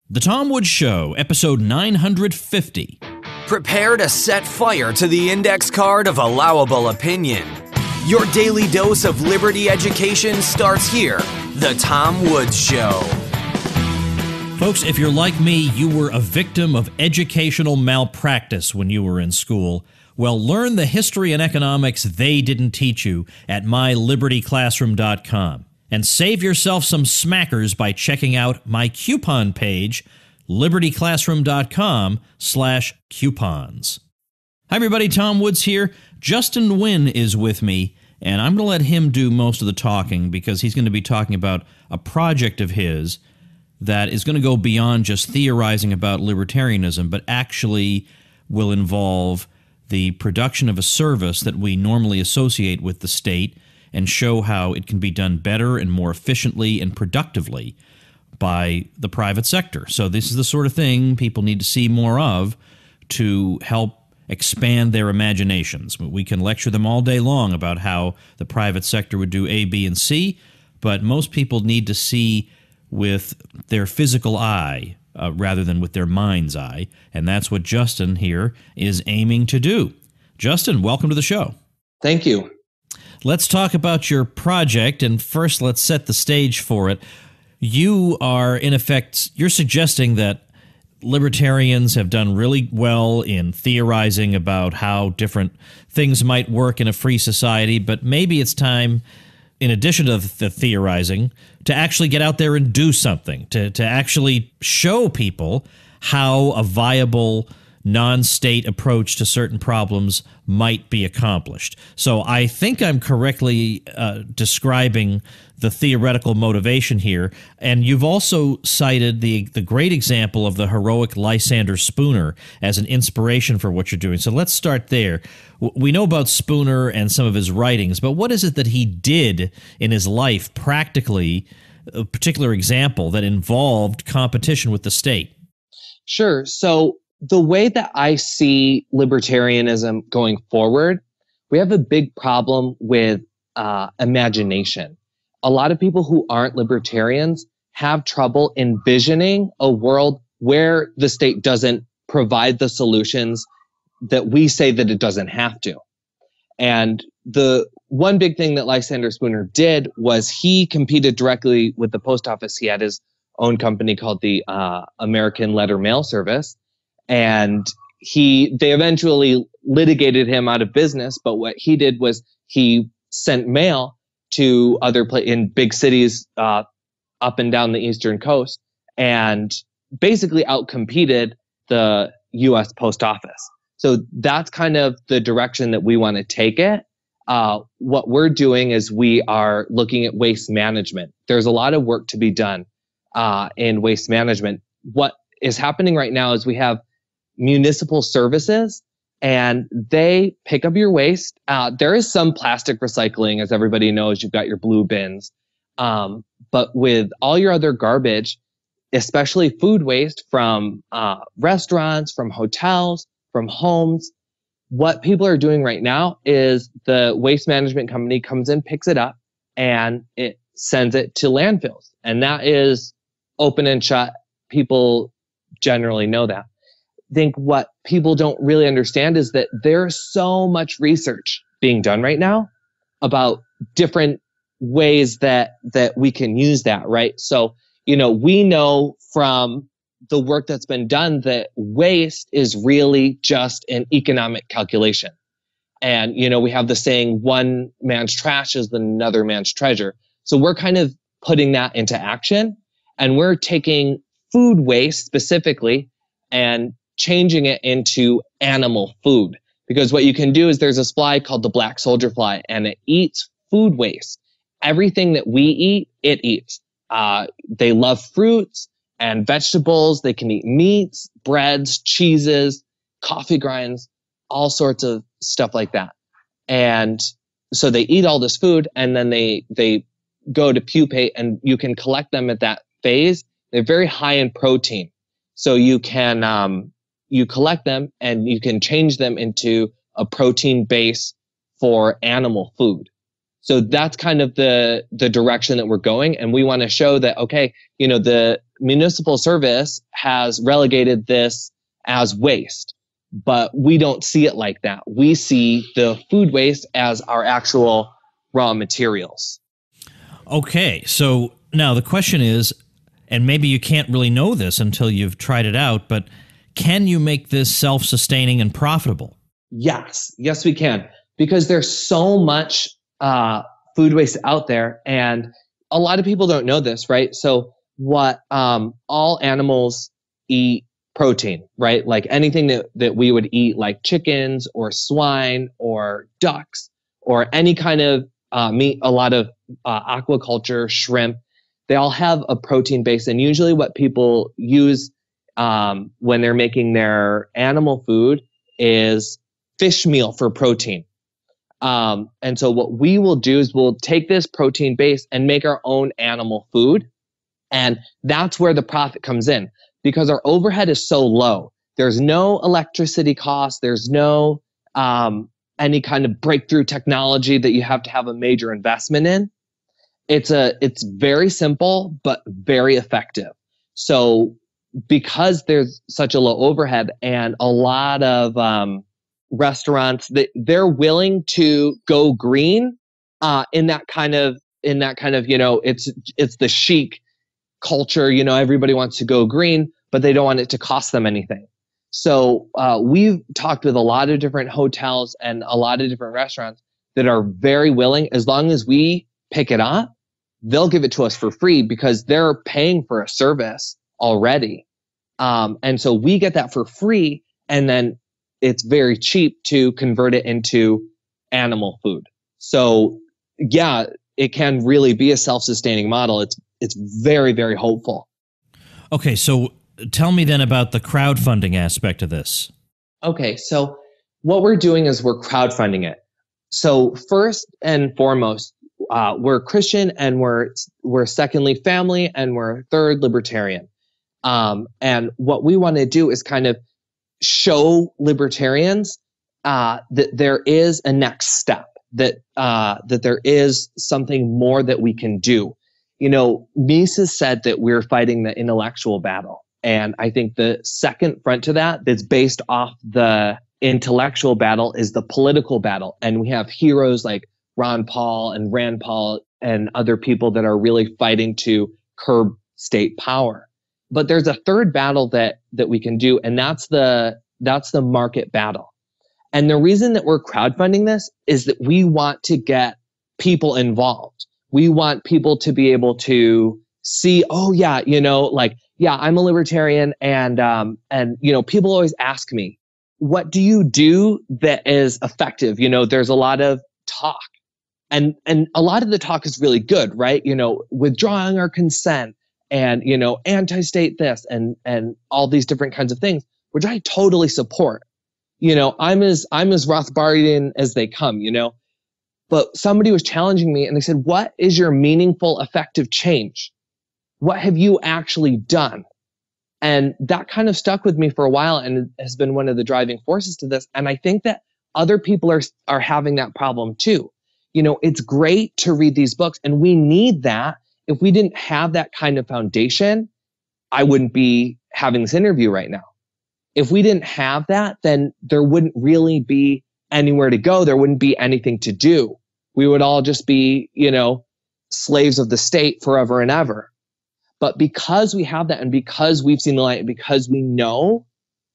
The Tom Woods Show, episode 950. Prepare to set fire to the index card of allowable opinion. Your daily dose of liberty education starts here. The Tom Woods Show. Folks, if you're like me, you were a victim of educational malpractice when you were in school. Well, learn the history and economics they didn't teach you at mylibertyclassroom.com. And save yourself some smackers by checking out my coupon page, libertyclassroom.com/coupons. Hi, everybody. Tom Woods here. Justin Wynn is with me, and I'm going to let him do most of the talking because he's going to be talking about a project of his that is going to go beyond just theorizing about libertarianism, but actually will involve the production of a service that we normally associate with the state and show how it can be done better and more efficiently and productively by the private sector. So this is the sort of thing people need to see more of to help expand their imaginations. We can lecture them all day long about how the private sector would do A, B, and C, but most people need to see with their physical eye rather than with their mind's eye, and that's what Justin here is aiming to do. Justin, welcome to the show. Thank you. Let's talk about your project, and first let's set the stage for it. You are, in effect, you're suggesting that libertarians have done really well in theorizing about how different things might work in a free society, but maybe it's time, in addition to the theorizing, to actually get out there and do something, to actually show people how a viable non-state approach to certain problems might be accomplished. So I think I'm correctly describing the theoretical motivation here, and you've also cited the great example of the heroic Lysander Spooner as an inspiration for what you're doing. So let's start there. We know about Spooner and some of his writings, but what is it that he did in his life practically, a particular example that involved competition with the state? Sure. So the way that I see libertarianism going forward, we have a big problem with imagination. A lot of people who aren't libertarians have trouble envisioning a world where the state doesn't provide the solutions that we say that it doesn't have to. And the one big thing that Lysander Spooner did was he competed directly with the post office. He had his own company called the American Letter Mail Service. And they eventually litigated him out of business. But what he did was he sent mail to in big cities up and down the Eastern Coast and basically outcompeted the U.S. Post Office. So that's kind of the direction that we want to take it. What we're doing is we are looking at waste management. There's a lot of work to be done in waste management. What is happening right now is we have municipal services and they pick up your waste. There is some plastic recycling, as everybody knows. You've got your blue bins. But with all your other garbage, especially food waste from restaurants, from hotels, from homes, what people are doing right now is the waste management company comes in, picks it up, and it sends it to landfills. And that is open and shut. People generally know that. I think what people don't really understand is that there's so much research being done right now about different ways that we can use that, right? So, we know from the work that's been done that waste is really just an economic calculation. And, we have the saying, one man's trash is another man's treasure. So we're kind of putting that into action, and we're taking food waste specifically and changing it into animal food. Because what you can do is there's a fly called the black soldier fly, and it eats food waste. Everything that we eat, it eats. They love fruits and vegetables. They can eat meats, breads, cheeses, coffee grinds, all sorts of stuff like that. And so they eat all this food, and then they go to pupate, and you can collect them at that phase. They're very high in protein. So you can you collect them and you can change them into a protein base for animal food. So that's kind of the direction that we're going. And we want to show that, okay, the municipal service has relegated this as waste, but we don't see it like that. We see the food waste as our actual raw materials. Okay, so now the question is, and maybe you can't really know this until you've tried it out, but can you make this self-sustaining and profitable? Yes, we can, because there's so much food waste out there, and a lot of people don't know this, right? So what all animals eat protein, right? Like anything that we would eat, like chickens or swine or ducks or any kind of meat, a lot of aquaculture, shrimp, they all have a protein base. And usually what people use when they're making their animal food is fish meal for protein. And so what we will do is we'll take this protein base and make our own animal food. And that's where the profit comes in, because our overhead is so low. There's no electricity cost. There's no any kind of breakthrough technology that you have to have a major investment in. It's very simple, but very effective. So because there's such a low overhead and a lot of restaurants, they're willing to go green in that kind of, it's the chic culture. Everybody wants to go green, but they don't want it to cost them anything. So we've talked with a lot of different hotels and a lot of different restaurants that are very willing. As long as we pick it up, they'll give it to us for free because they're paying for a service already. And so we get that for free, and then it's very cheap to convert it into animal food. So yeah, it can really be a self-sustaining model. It's very, very hopeful. Okay, so tell me then about the crowdfunding aspect of this. Okay, so what we're doing is we're crowdfunding it. So first and foremost, we're Christian, and we're secondly family, and we're third libertarian. And what we want to do is kind of show libertarians that there is a next step, that there is something more that we can do. Mises said that we're fighting the intellectual battle. And I think the second front to that's based off the intellectual battle is the political battle. And we have heroes like Ron Paul and Rand Paul and other people that are really fighting to curb state power. But there's a third battle that we can do, and that's the market battle. And the reason that we're crowdfunding this is that we want to get people involved. We want people to be able to see, oh yeah, I'm a libertarian, and people always ask me, what do you do that is effective? There's a lot of talk, and a lot of the talk is really good, right? Withdrawing our consent, and anti-state this, and all these different kinds of things, which I totally support. I'm as Rothbardian as they come, but somebody was challenging me, and they said, what is your meaningful, effective change? What have you actually done? And that kind of stuck with me for a while, and has been one of the driving forces to this. And I think that other people are having that problem too. It's great to read these books, and we need that. If we didn't have that kind of foundation, I wouldn't be having this interview right now. If we didn't have that, then there wouldn't really be anywhere to go. There wouldn't be anything to do. We would all just be, slaves of the state forever and ever. But because we have that, and because we've seen the light, and because we know,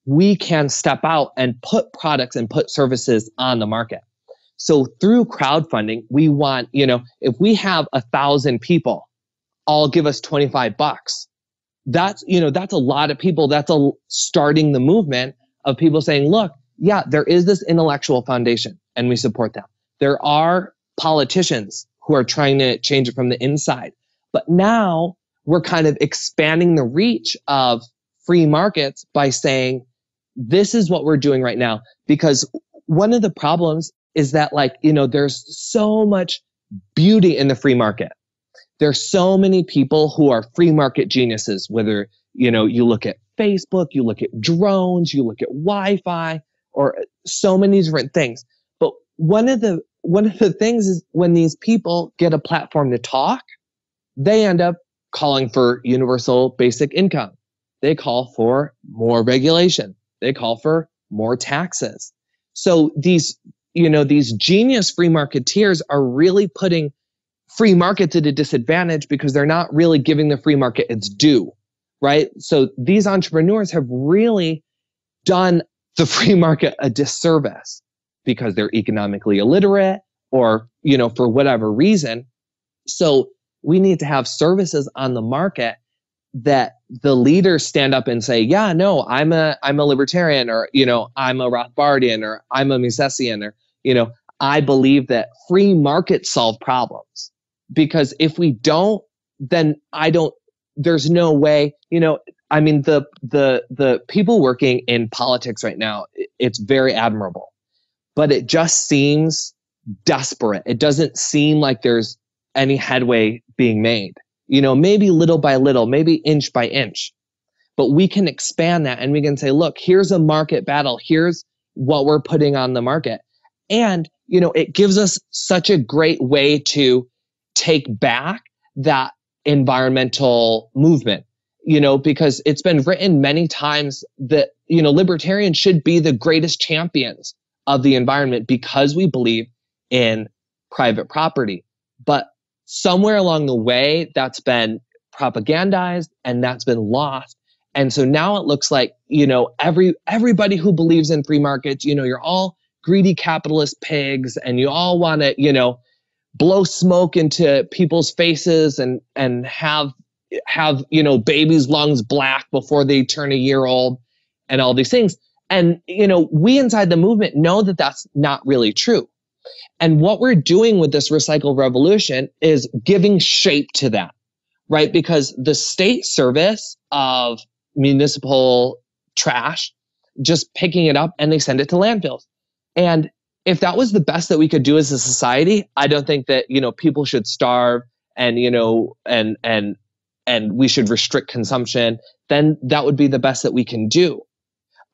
we can step out and put products and put services on the market. So through crowdfunding, we want, if we have 1,000 people all give us $25, that's a lot of people. That's starting the movement of people saying, look, yeah, there is this intellectual foundation, and we support them. There are politicians who are trying to change it from the inside. But now we're kind of expanding the reach of free markets by saying, this is what we're doing right now. Because one of the problems is that, there's so much beauty in the free market. There's so many people who are free market geniuses, whether, you look at Facebook, you look at drones, you look at Wi-Fi, or so many different things. But one of the things is, when these people get a platform to talk, they end up calling for universal basic income. they call for more regulation. They call for more taxes. So these genius free marketeers are really putting free markets at a disadvantage because they're not really giving the free market its due, right? So these entrepreneurs have really done the free market a disservice because they're economically illiterate or, for whatever reason. So we need to have services on the market that the leaders stand up and say, yeah, no, I'm a libertarian, or, I'm a Rothbardian, or I'm a Misesian, or, I believe that free markets solve problems. Because if we don't, then there's no way, the people working in politics right now, it's very admirable, but it just seems desperate. It doesn't seem like there's any headway being made, maybe little by little, maybe inch by inch, but we can expand that and we can say, look, here's a market battle. Here's what we're putting on the market. And, it gives us such a great way to take back that environmental movement, because it's been written many times that, libertarians should be the greatest champions of the environment because we believe in private property. But somewhere along the way, that's been propagandized and that's been lost. And so now it looks like, everybody who believes in free markets, you're all greedy capitalist pigs and you all want to, blow smoke into people's faces and have babies' lungs black before they turn a year old and all these things. And, we inside the movement know that that's not really true. And what we're doing with this recycle revolution is giving shape to that, right? Because the state service of municipal trash, just picking it up and they send it to landfills. And if that was the best that we could do as a society, I don't think that, people should starve and, and we should restrict consumption. Then that would be the best that we can do.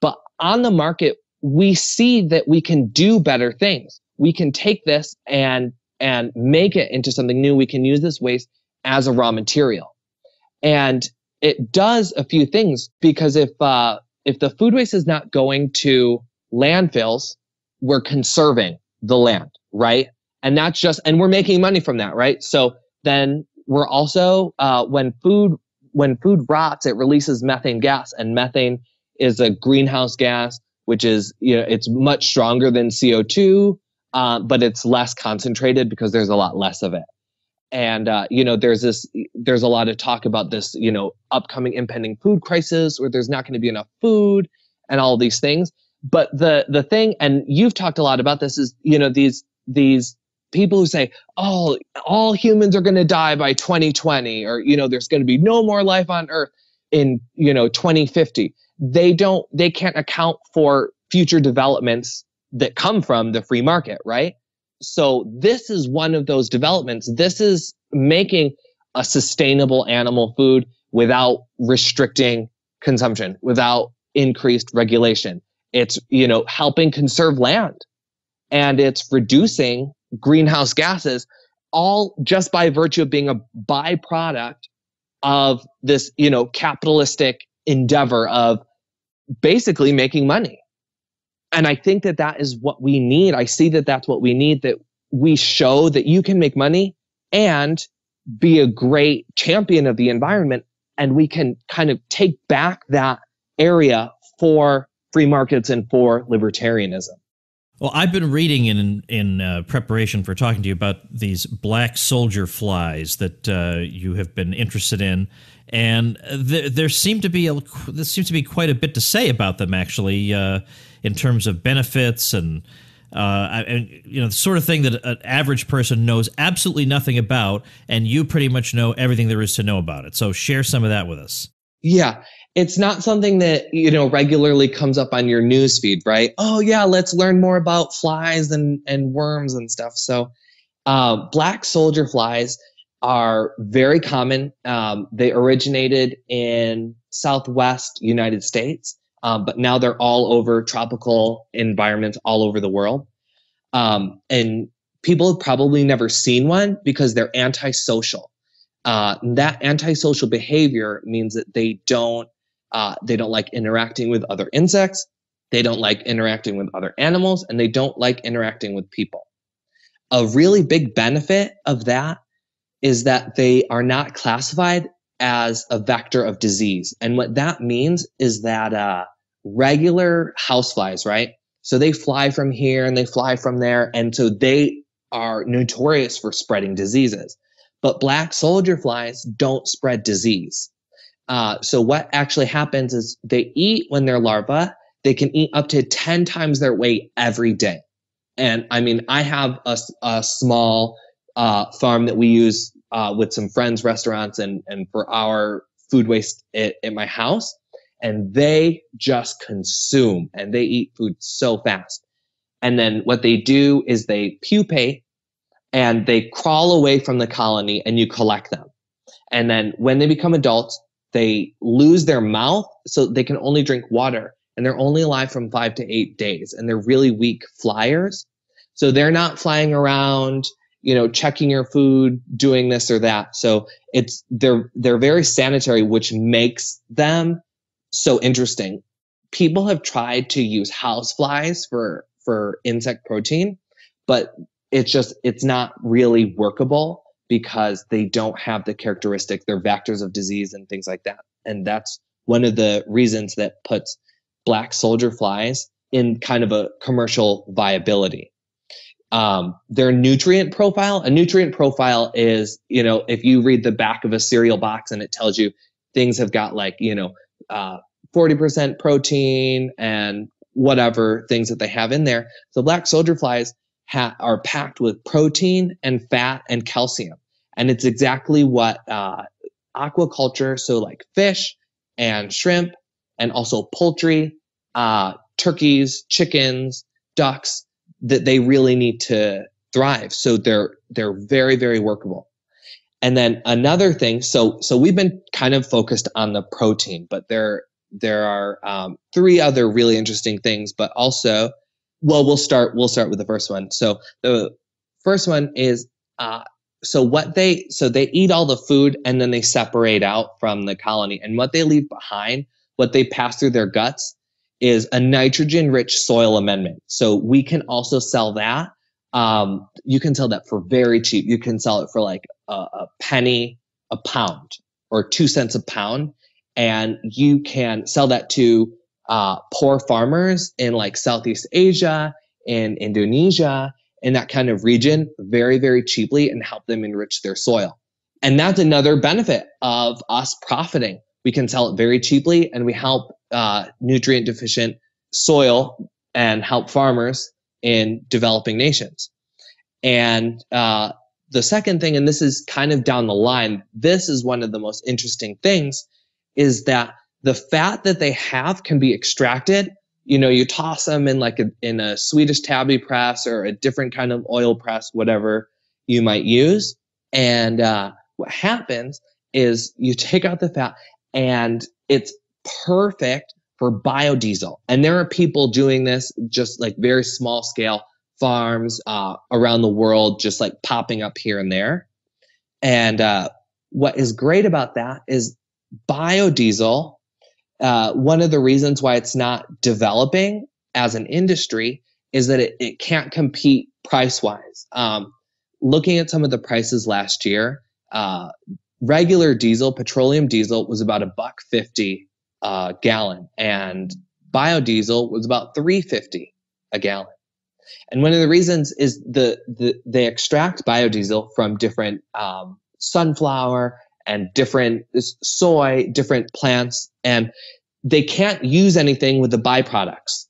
But on the market, we see that we can do better things. We can take this and make it into something new. We can use this waste as a raw material. And it does a few things, because if the food waste is not going to landfills, we're conserving the land, right? And that's just, and we're making money from that, right? So then we're also, when food rots, it releases methane gas, and methane is a greenhouse gas, which is, it's much stronger than CO2, but it's less concentrated because there's a lot less of it. And, there's a lot of talk about this, upcoming impending food crisis where there's not going to be enough food and all these things. But the thing, and you've talked a lot about this, is, these people who say, oh, all humans are going to die by 2020, or, there's going to be no more life on Earth in, 2050. They can't account for future developments that come from the free market, right? So this is one of those developments. This is making a sustainable animal food without restricting consumption, without increased regulation. It's, helping conserve land, and it's reducing greenhouse gases, all just by virtue of being a byproduct of this, capitalistic endeavor of basically making money. And I think that that is what we need. I see that that's what we need, that we show that you can make money and be a great champion of the environment. And we can kind of take back that area for free markets and for libertarianism. Well, I've been reading in preparation for talking to you about these black soldier flies that you have been interested in, and there seems to be quite a bit to say about them, actually, in terms of benefits and the sort of thing that an average person knows absolutely nothing about, and you pretty much know everything there is to know about it. So share some of that with us. Yeah. It's not something that, regularly comes up on your news feed, right? Oh yeah, let's learn more about flies and worms and stuff. So black soldier flies are very common. They originated in Southwest United States, but now they're all over tropical environments all over the world. And people have probably never seen one because they're antisocial. That antisocial behavior means that they don't They don't like interacting with other insects. They don't like interacting with other animals, and they don't like interacting with people. A really big benefit of that is that they are not classified as a vector of disease. And what that means is that regular houseflies, right? So they fly from here and they fly from there. And so they are notorious for spreading diseases. But black soldier flies don't spread disease. So what actually happens is they eat when they're larvae. They can eat up to 10 times their weight every day. And I mean, I have a small farm that we use with some friends' restaurants and for our food waste at my house. And they just consume and they eat food so fast. And then what they do is they pupate and they crawl away from the colony and you collect them. And then when they become adults, they lose their mouth so they can only drink water. And they're only alive from 5 to 8 days. And they're really weak flyers. So they're not flying around, checking your food, doing this or that. So they're very sanitary, which makes them so interesting. People have tried to use houseflies for insect protein, but it's not really workable because they don't have the characteristics. They're vectors of disease and things like that. And that's one of the reasons that puts black soldier flies in kind of a commercial viability. Their nutrient profile, a nutrient profile is, if you read the back of a cereal box and it tells you things have got 40% protein and whatever things that they have in there. So black soldier flies are packed with protein and fat and calcium. And it's exactly what aquaculture, so like fish and shrimp and also poultry, turkeys, chickens, ducks, that they really need to thrive. So they're very, very workable. And then another thing, so we've been kind of focused on the protein, but there are 3 other really interesting things, but also, we'll start with the first one. So the first one is, they eat all the food and then they separate out from the colony, and what they leave behind, what they pass through their guts, is a nitrogen-rich soil amendment. So we can also sell that. You can sell that for very cheap. You can sell it for like a penny a pound or 2 cents a pound. And you can sell that to poor farmers in like Southeast Asia, in Indonesia, in that kind of region, very, very cheaply, and help them enrich their soil. And that's another benefit of us profiting. We can sell it very cheaply, and we help nutrient deficient soil and help farmers in developing nations. And the second thing, and this is kind of down the line, this is one of the most interesting things, is that the fat that they have can be extracted. You toss them in a Swedish tabby press or a different kind of oil press, whatever you might use. And what happens is you take out the fat, and it's perfect for biodiesel. And there are people doing this just like very small scale farms around the world, just like popping up here and there. And what is great about that is biodiesel. One of the reasons why it's not developing as an industry is that it can't compete price-wise. Looking at some of the prices last year, regular diesel, petroleum diesel, was about $1.50 a gallon, and biodiesel was about $3.50 a gallon. And one of the reasons is they extract biodiesel from different sunflower and different soy, different plants, and they can't use anything with the byproducts.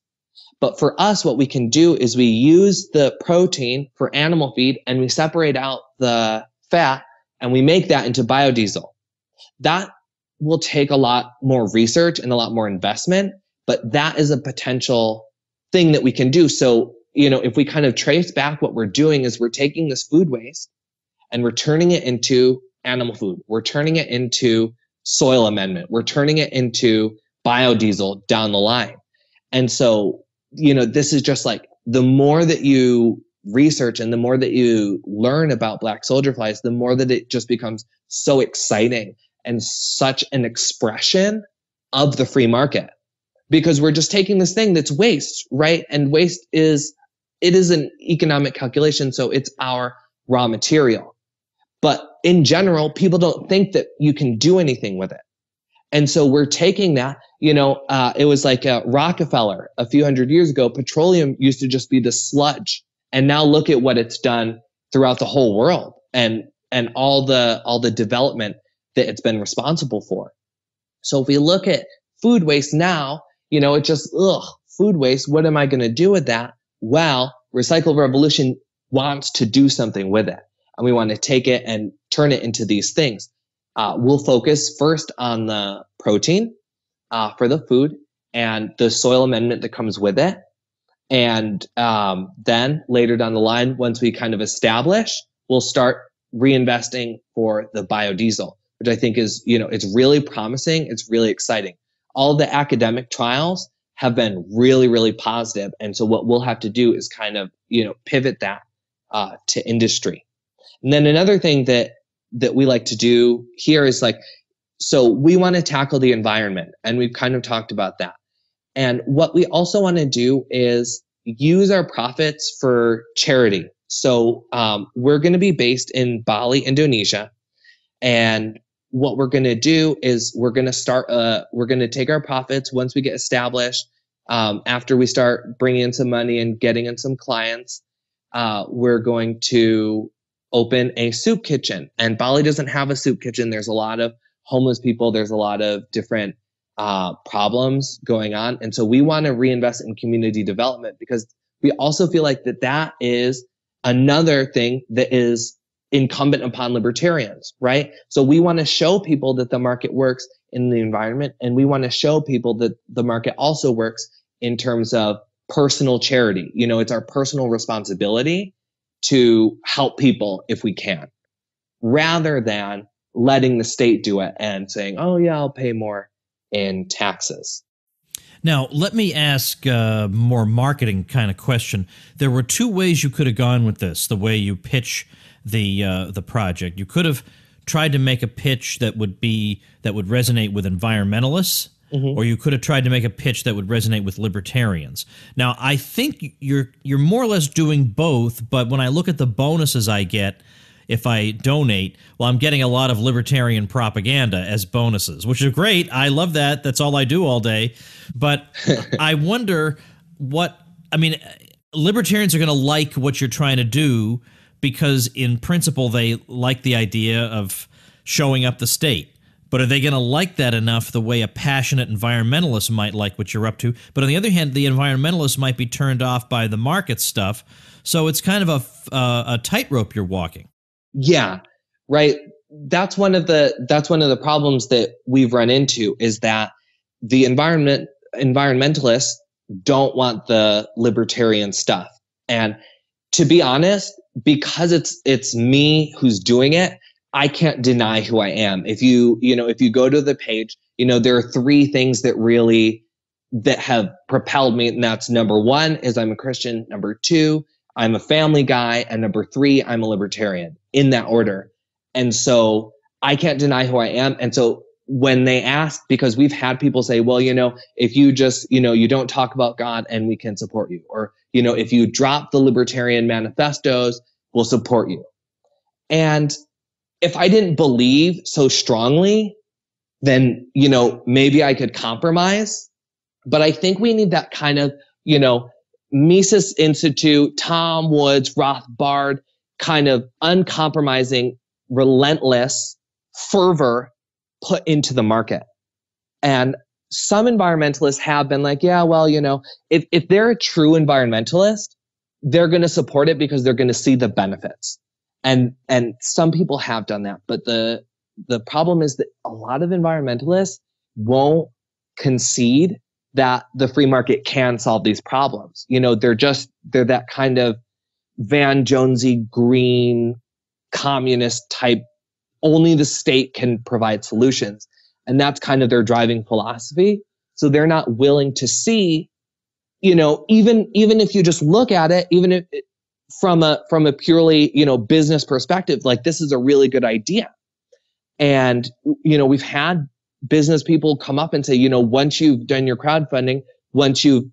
But for us, what we can do is we use the protein for animal feed, and we separate out the fat, and we make that into biodiesel. That will take a lot more research and a lot more investment, but that is a potential thing that we can do. So, if we kind of trace back, what we're doing is we're taking this food waste and we're turning it into animal food. We're turning it into soil amendment. We're turning it into biodiesel down the line. And so, this is just like, the more that you research and the more that you learn about black soldier flies, the more that it just becomes so exciting and such an expression of the free market, because we're just taking this thing that's waste, right? And waste is an economic calculation. So it's our raw material. But in general, people don't think that you can do anything with it. And so we're taking that, it was like Rockefeller a few hundred years ago, petroleum used to just be the sludge. And now look at what it's done throughout the whole world and all the development that it's been responsible for. So if we look at food waste now, it's just, food waste. What am I going to do with that? Well, Recycle Revolution wants to do something with it. And we want to take it and turn it into these things. We'll focus first on the protein for the food and the soil amendment that comes with it. And then later down the line, once we kind of establish, we'll start reinvesting for the biodiesel, which I think is, it's really promising. It's really exciting. All the academic trials have been really, really positive. And so what we'll have to do is kind of, pivot that to industry. And then another thing that we like to do here is so we want to tackle the environment, and we've kind of talked about that. And what we also want to do is use our profits for charity. So we're going to be based in Bali, Indonesia. And what we're going to do is we're going to take our profits once we get established. After we start bringing in some money and getting in some clients, we're going to open a soup kitchen. And Bali doesn't have a soup kitchen. There's a lot of homeless people. There's a lot of different problems going on. And so we want to reinvest in community development, because we also feel like that is another thing that is incumbent upon libertarians, right? So we want to show people that the market works in the environment, and we want to show people that the market also works in terms of personal charity. It's our personal responsibility to help people if we can, rather than letting the state do it and saying, oh yeah, I'll pay more in taxes. Now, let me ask a more marketing kind of question. There were two ways you could have gone with this, the way you pitch the project. You could have tried to make a pitch that would resonate with environmentalists, or you could have tried to make a pitch that would resonate with libertarians. Now, I think you're more or less doing both, but when I look at the bonuses I get if I donate, well, I'm getting a lot of libertarian propaganda as bonuses, which is great. I love that. That's all I do all day. But I wonder libertarians are going to like what you're trying to do because in principle they like the idea of showing up the state. But are they going to like that enough the way a passionate environmentalist might like what you're up to? But on the other hand, the environmentalist might be turned off by the market stuff. So it's kind of a tightrope you're walking. Yeah, right. That's one of the problems that we've run into, is that the environmentalists don't want the libertarian stuff. And to be honest, because it's me who's doing it, I can't deny who I am. If you go to the page, there are three things that have propelled me. And that's number one is I'm a Christian. Number two, I'm a family guy. And number three, I'm a libertarian, in that order. And so I can't deny who I am. And so when they ask, because we've had people say, well, if you just, you don't talk about God and we can support you, or, if you drop the libertarian manifestos, we'll support you. And if I didn't believe so strongly, then, maybe I could compromise. But I think we need that kind of, Mises Institute, Tom Woods, Rothbard, kind of uncompromising, relentless fervor put into the market. And some environmentalists have been like, yeah, well, if they're a true environmentalist, they're going to support it because they're going to see the benefits. And some people have done that. But the problem is that a lot of environmentalists won't concede that the free market can solve these problems. They're that kind of Van Jonesy green communist type, only the state can provide solutions. And that's kind of their driving philosophy. So they're not willing to see, even if you just look at it, even if from a purely, business perspective, like this is a really good idea. And, we've had business people come up and say, once you've done your crowdfunding, once you've,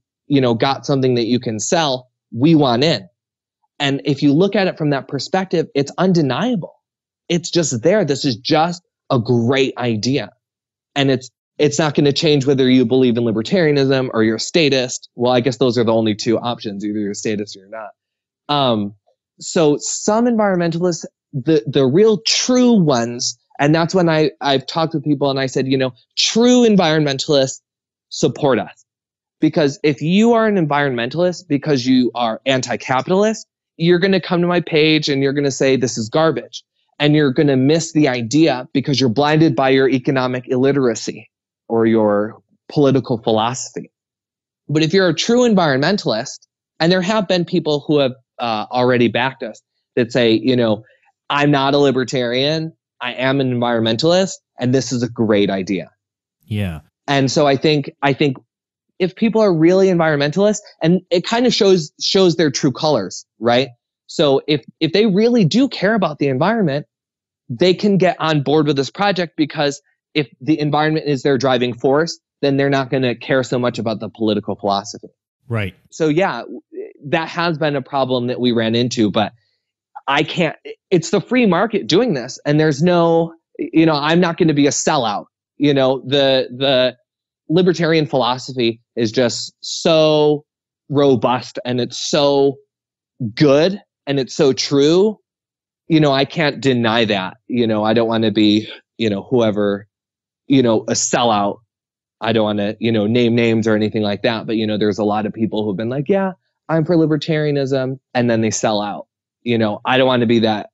got something that you can sell, we want in. And if you look at it from that perspective, it's undeniable. It's just there. This is just a great idea. And it's not going to change whether you believe in libertarianism or you're a statist. Well, I guess those are the only two options. Either you're a statist or you're not. So some environmentalists, the real true ones, and that's when I've talked with people and I said, true environmentalists support us. Because if you are an environmentalist because you are anti-capitalist, you're going to come to my page and you're going to say this is garbage. And you're going to miss the idea because you're blinded by your economic illiteracy or your political philosophy. But if you're a true environmentalist, and there have been people who have already backed us that say, I'm not a libertarian, I am an environmentalist, and this is a great idea. Yeah. And so I think if people are really environmentalists, and it kind of shows their true colors, right? So if they really do care about the environment, they can get on board with this project, because if the environment is their driving force, then they're not going to care so much about the political philosophy. Right. So yeah, that has been a problem that we ran into, but it's the free market doing this. And there's no, I'm not going to be a sellout. The libertarian philosophy is just so robust and it's so good and it's so true. I can't deny that. I don't want to be, whoever, a sellout. I don't want to, name names or anything like that. But, there's a lot of people who've been like, yeah, I'm for libertarianism. And then they sell out. I don't want to be that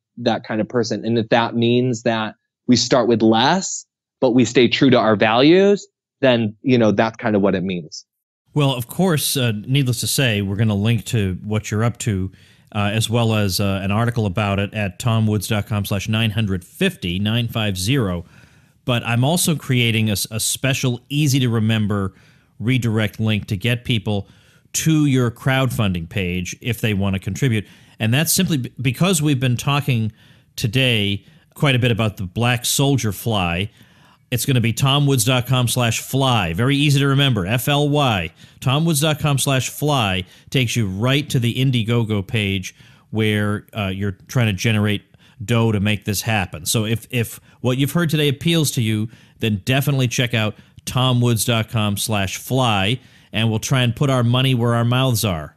kind of person. And if that means that we start with less, but we stay true to our values, then, that's kind of what it means. Well, of course, needless to say, we're going to link to what you're up to, as well as an article about it at tomwoods.com/950. But I'm also creating a special, easy-to-remember redirect link to get people to your crowdfunding page if they want to contribute. And that's simply because we've been talking today quite a bit about the black soldier fly. It's going to be tomwoods.com/fly. Very easy to remember. FLY. Tomwoods.com/fly takes you right to the Indiegogo page where you're trying to generate dough to make this happen. So if what you've heard today appeals to you, then definitely check out tomwoods.com/fly, and we'll try and put our money where our mouths are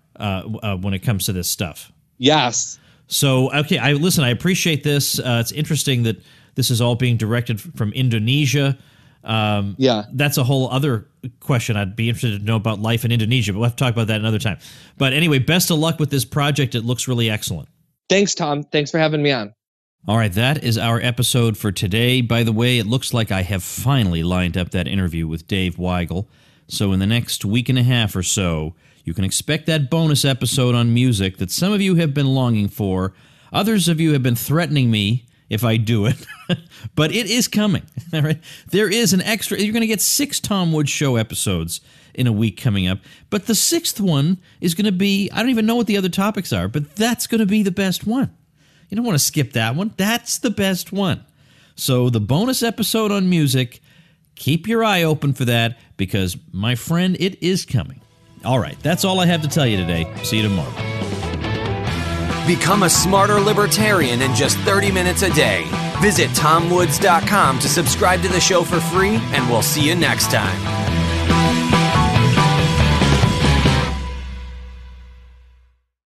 when it comes to this stuff. Yes. So, okay, I appreciate this. It's interesting that this is all being directed from Indonesia. Yeah. That's a whole other question. I'd be interested to know about life in Indonesia, but we'll have to talk about that another time. But anyway, best of luck with this project. It looks really excellent. Thanks, Tom. Thanks for having me on. All right, that is our episode for today. By the way, it looks like I have finally lined up that interview with Dave Weigel. So in the next week and a half or so, you can expect that bonus episode on music that some of you have been longing for. Others of you have been threatening me if I do it, but it is coming. All right, there is an extra. You're going to get 6 Tom Woods Show episodes in a week coming up, but the 6th one is going to be, I don't even know what the other topics are, but that's going to be the best one. You don't want to skip that one. That's the best one. So the bonus episode on music, keep your eye open for that, because, my friend, it is coming. All right, that's all I have to tell you today. See you tomorrow. Become a smarter libertarian in just 30 minutes a day. Visit tomwoods.com to subscribe to the show for free, and we'll see you next time.